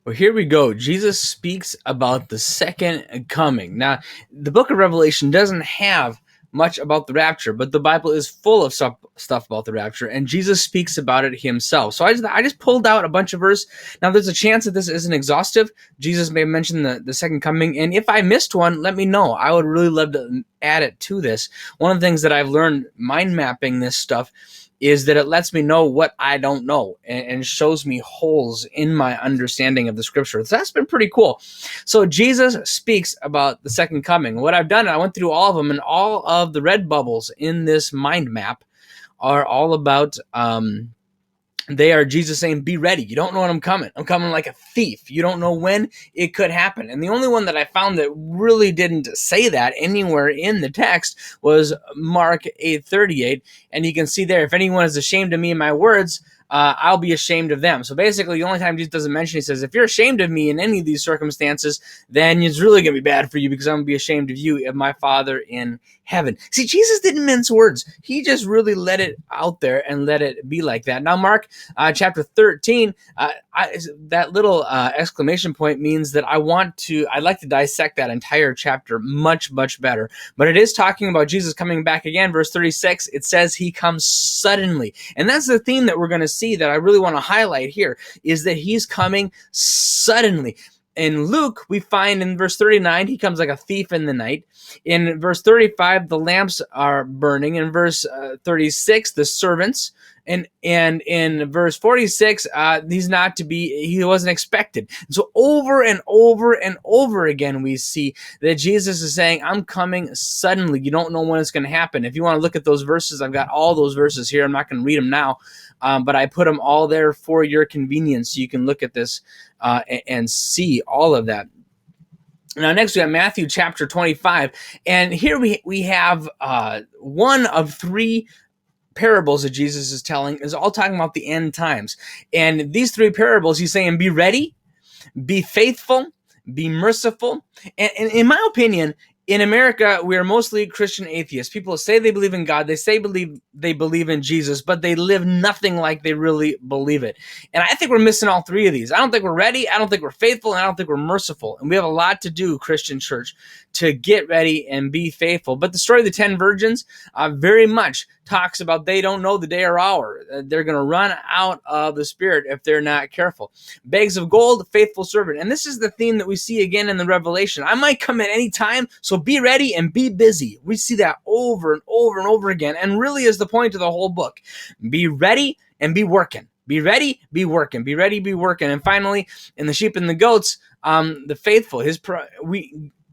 Well, here we go. Jesus speaks about the second coming. Now, the book of Revelation doesn't have much about the rapture, but the Bible is full of stuff about the rapture, and Jesus speaks about it himself. So I just pulled out a bunch of verse. Now, there's a chance that this isn't exhaustive. Jesus may mention the second coming, and if I missed one, let me know. I would really love to add it to this. One of the things that I've learned mind mapping this stuff is that it lets me know what I don't know and shows me holes in my understanding of the scripture. So that's been pretty cool. So Jesus speaks about the second coming. What I've done, I went through all of them, and all of the red bubbles in this mind map are all about they are Jesus saying, be ready. You don't know when I'm coming. I'm coming like a thief. You don't know when it could happen. And the only one that I found that really didn't say that anywhere in the text was Mark 8:38. And you can see there, if anyone is ashamed of me and my words, I'll be ashamed of them. So basically, the only time Jesus doesn't mention, he says, if you're ashamed of me in any of these circumstances, then it's really going to be bad for you, because I'm going to be ashamed of you, of my Father in heaven. See, Jesus didn't mince words. He just really let it out there and let it be like that. Now, Mark chapter 13, that little exclamation point means that I'd like to dissect that entire chapter much, much better. But it is talking about Jesus coming back again. Verse 36, it says he comes suddenly. And that's the theme that we're going to see that I really want to highlight here, is that he's coming suddenly. In Luke, we find in verse 39, he comes like a thief in the night. In verse 35, the lamps are burning. In verse 36, the servants. And in verse 46, he wasn't expected. And so over and over and over again, we see that Jesus is saying, I'm coming suddenly. You don't know when it's going to happen. If you want to look at those verses, I've got all those verses here. I'm not going to read them now, but I put them all there for your convenience, so you can look at this and see all of that. Now, next we have Matthew chapter 25, and here we have one of three parables that Jesus is telling, is all talking about the end times. And these three parables, he's saying, be ready, be faithful, be merciful. And in my opinion, in America, we are mostly Christian atheists. People say they believe in God. They say they believe in Jesus, but they live nothing like they really believe it. And I think we're missing all three of these. I don't think we're ready. I don't think we're faithful. And I don't think we're merciful. And we have a lot to do, Christian church, to get ready and be faithful. But the story of the 10 virgins very much talks about they don't know the day or hour. They're going to run out of the Spirit if they're not careful. Bags of gold, faithful servant. And this is the theme that we see again in the Revelation. I might come at any time, so be ready and be busy. We see that over and over and over again, and really is the point of the whole book. Be ready and be working. Be ready, be working. Be ready, be working. And finally, in the sheep and the goats, the faithful,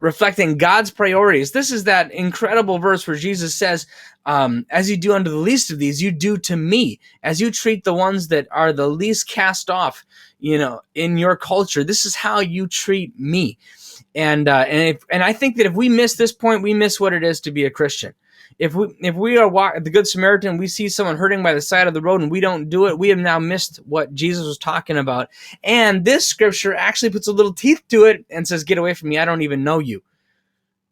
reflecting God's priorities. This is that incredible verse where Jesus says, as you do unto the least of these, you do to me. As you treat the ones that are the least cast off, in your culture, this is how you treat me. And I think that if we miss this point, we miss what it is to be a Christian. If we are the Good Samaritan, we see someone hurting by the side of the road and we don't do it, we have now missed what Jesus was talking about. And this scripture actually puts a little teeth to it and says, get away from me, I don't even know you.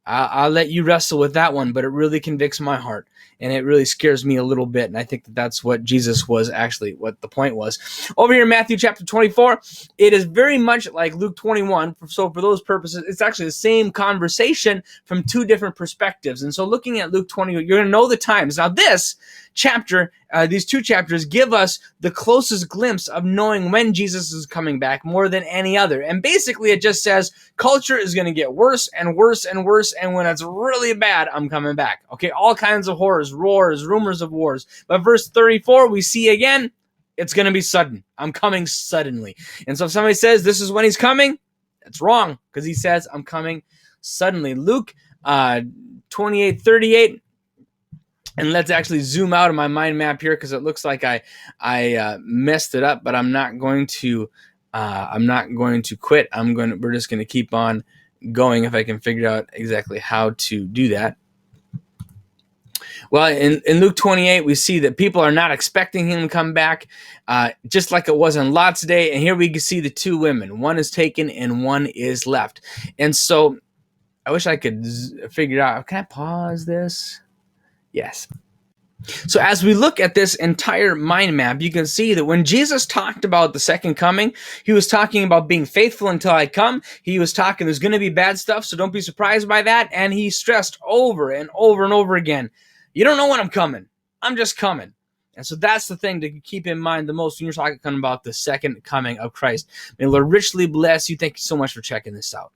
I'll let you wrestle with that one, but it really convicts my heart, and it really scares me a little bit, and I think that that's what Jesus was actually, what the point was. Over here in Matthew chapter 24, it is very much like Luke 21, so for those purposes, it's actually the same conversation from two different perspectives. And so looking at Luke 20, you're going to know the times. Now this chapter, these two chapters give us the closest glimpse of knowing when Jesus is coming back more than any other. And basically it just says culture is going to get worse and worse and worse, and when it's really bad, I'm coming back. Okay, all kinds of horrors, roars, rumors of wars. But verse 34, we see again, it's going to be sudden. I'm coming suddenly. And so if somebody says this is when he's coming, that's wrong, because he says I'm coming suddenly. Luke 28:38. And let's actually zoom out of my mind map here, because it looks like I messed it up, but I'm not going to quit. We're just going to keep on going if I can figure out exactly how to do that. Well, in Luke 28, we see that people are not expecting him to come back, just like it was on Lot's day. And here we can see the two women. One is taken and one is left. And so I wish I could figure out, can I pause this? Yes. So as we look at this entire mind map, you can see that when Jesus talked about the second coming, he was talking about being faithful until I come. He was talking there's going to be bad stuff, so don't be surprised by that. And he stressed over and over and over again, you don't know when I'm coming. I'm just coming. And so that's the thing to keep in mind the most when you're talking about the second coming of Christ. May the Lord richly bless you. Thank you so much for checking this out.